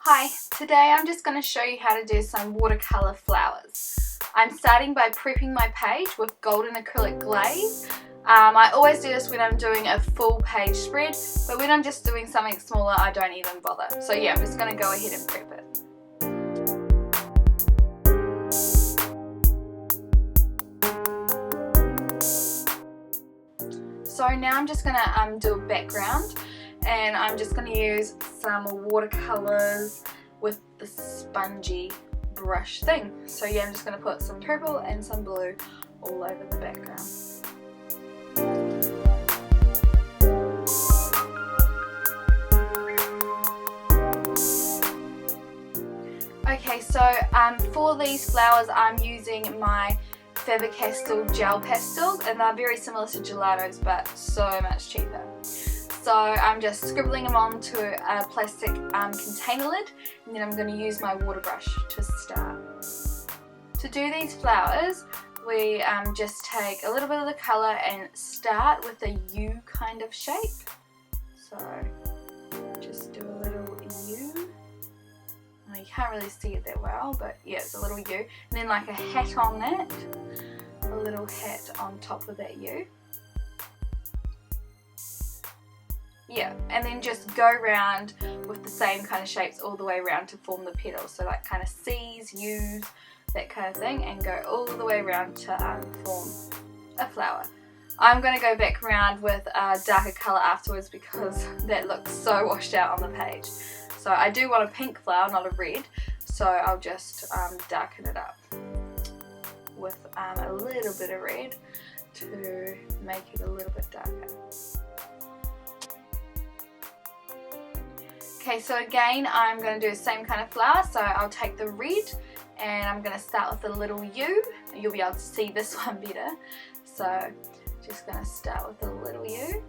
Hi, today I'm just going to show you how to do some watercolour flowers. I'm starting by prepping my page with golden acrylic glaze. I always do this when I'm doing a full page spread, but when I'm just doing something smaller I don't even bother. So yeah, I'm just going to go ahead and prep it. So now I'm just going to do a background, and I'm just going to use some watercolours with the spongy brush thing. So yeah, I'm just going to put some purple and some blue all over the background. Okay, so for these flowers I'm using my Faber-Castell gel pastels, and they're very similar to gelatos but so much cheaper. So I'm just scribbling them onto a plastic container lid, and then I'm going to use my water brush to start. To do these flowers, we just take a little bit of the colour and start with a U kind of shape. So just do a little U. Well, you can't really see it that well, but yeah, it's a little U. And then like a hat on that, a little hat on top of that U. Yeah, and then just go around with the same kind of shapes all the way around to form the petals. So like kind of C's, U's, that kind of thing, and go all the way around to form a flower. I'm going to go back around with a darker colour afterwards because that looks so washed out on the page. So I do want a pink flower, not a red, so I'll just darken it up with a little bit of red to make it a little bit darker. Okay, so again I'm going to do the same kind of flower, so I'll take the red and I'm going to start with a little U. You'll be able to see this one better. So just going to start with a little U.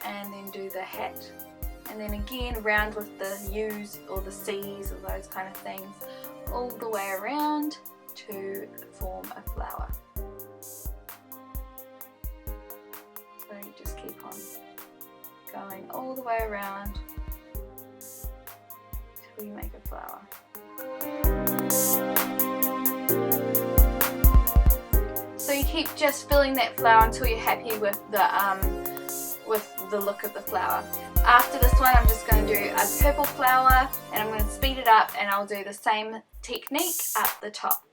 And then do the hat. And then again round with the U's or the C's or those kind of things all the way around to form a flower. So you just keep on going all the way around till you make a flower. So you keep just filling that flower until you're happy with the look of the flower. After this one I'm just going to do a purple flower, and I'm going to speed it up, and I'll do the same technique up the top.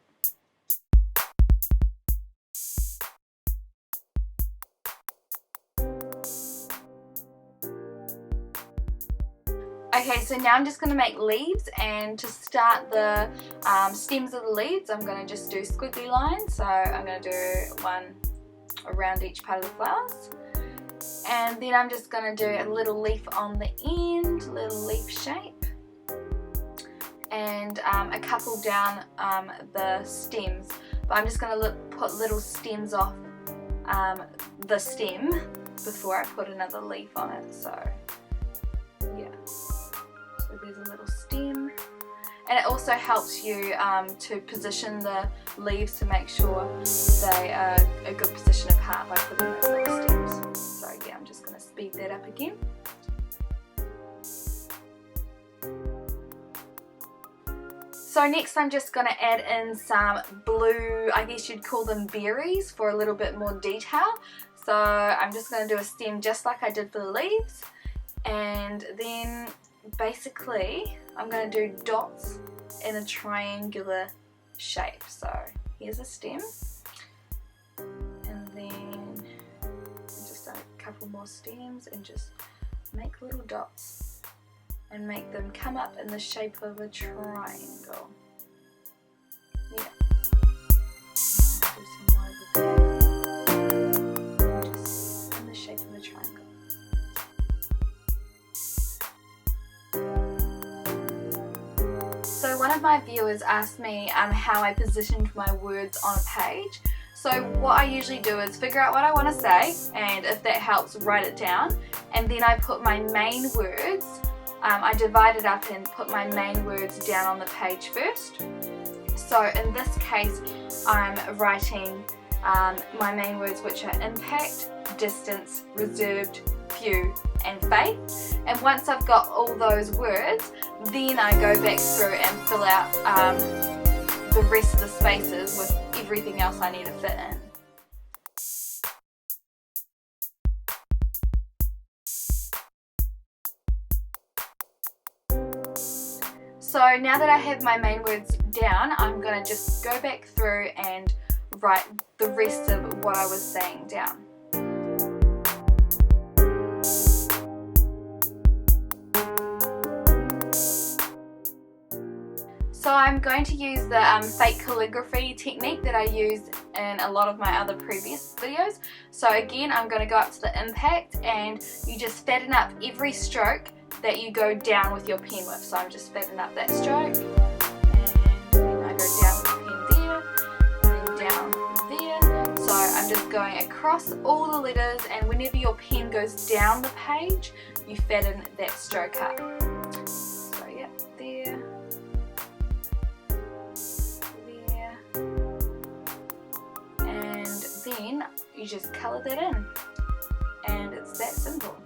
Okay, so now I'm just going to make leaves, and to start the stems of the leaves I'm going to just do squiggly lines. So I'm going to do one around each part of the flowers, and then I'm just going to do a little leaf on the end, little leaf shape, and a couple down the stems, but I'm just going to put little stems off the stem before I put another leaf on it. So yeah. So there's a little stem, and it also helps you to position the leaves to make sure they are a good position apart by putting those little stems. So yeah, I'm just going to speed that up again. So next I'm just going to add in some blue, I guess you'd call them berries, for a little bit more detail. So I'm just going to do a stem just like I did for the leaves, and then basically I'm going to do dots in a triangular shape. So here's a stem, and then just a couple more stems, and just make little dots and make them come up in the shape of a triangle. Yeah. Do some more over there, just in the shape of a triangle. So one of my viewers asked me how I positioned my words on a page. So what I usually do is figure out what I want to say, and if that helps, write it down, and then I put my main words, I divide it up and put my main words down on the page first. So in this case I'm writing my main words, which are impact, distance, reserved, few, and faith. And once I've got all those words, then I go back through and fill out the rest of the spaces with everything else I need to fit in. So now that I have my main words down, I'm going to just go back through and write the rest of what I was saying down. So I'm going to use the fake calligraphy technique that I used in a lot of my other previous videos. So again, I'm going to go up to the impact, and you just fatten up every stroke that you go down with your pen with. So I'm just fattening up that stroke, and then I go down with the pen there, and then down there. So I'm just going across all the letters, and whenever your pen goes down the page, you fatten that stroke up. So yeah, there, there, and then you just colour that in, and it's that simple.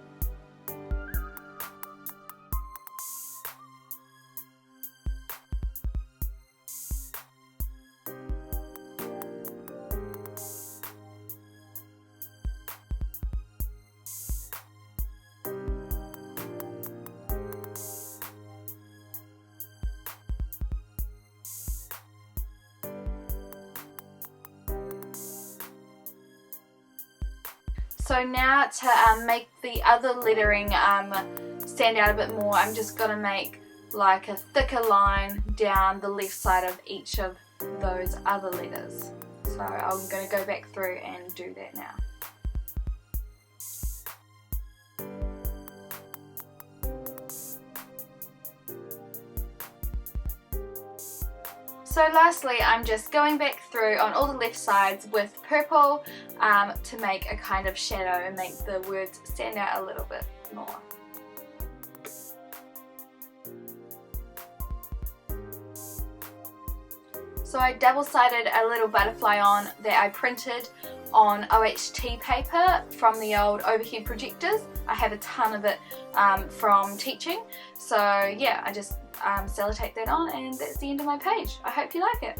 So now to make the other lettering stand out a bit more, I'm just going to make like a thicker line down the left side of each of those other letters. So I'm going to go back through and do that now. So lastly, I'm just going back through on all the left sides with purple to make a kind of shadow and make the words stand out a little bit more. So I double-sided a little butterfly on that I printed on OHT paper from the old overhead projectors. I have a ton of it from teaching. So yeah, I just sellotape that on, and that's the end of my page. I hope you like it.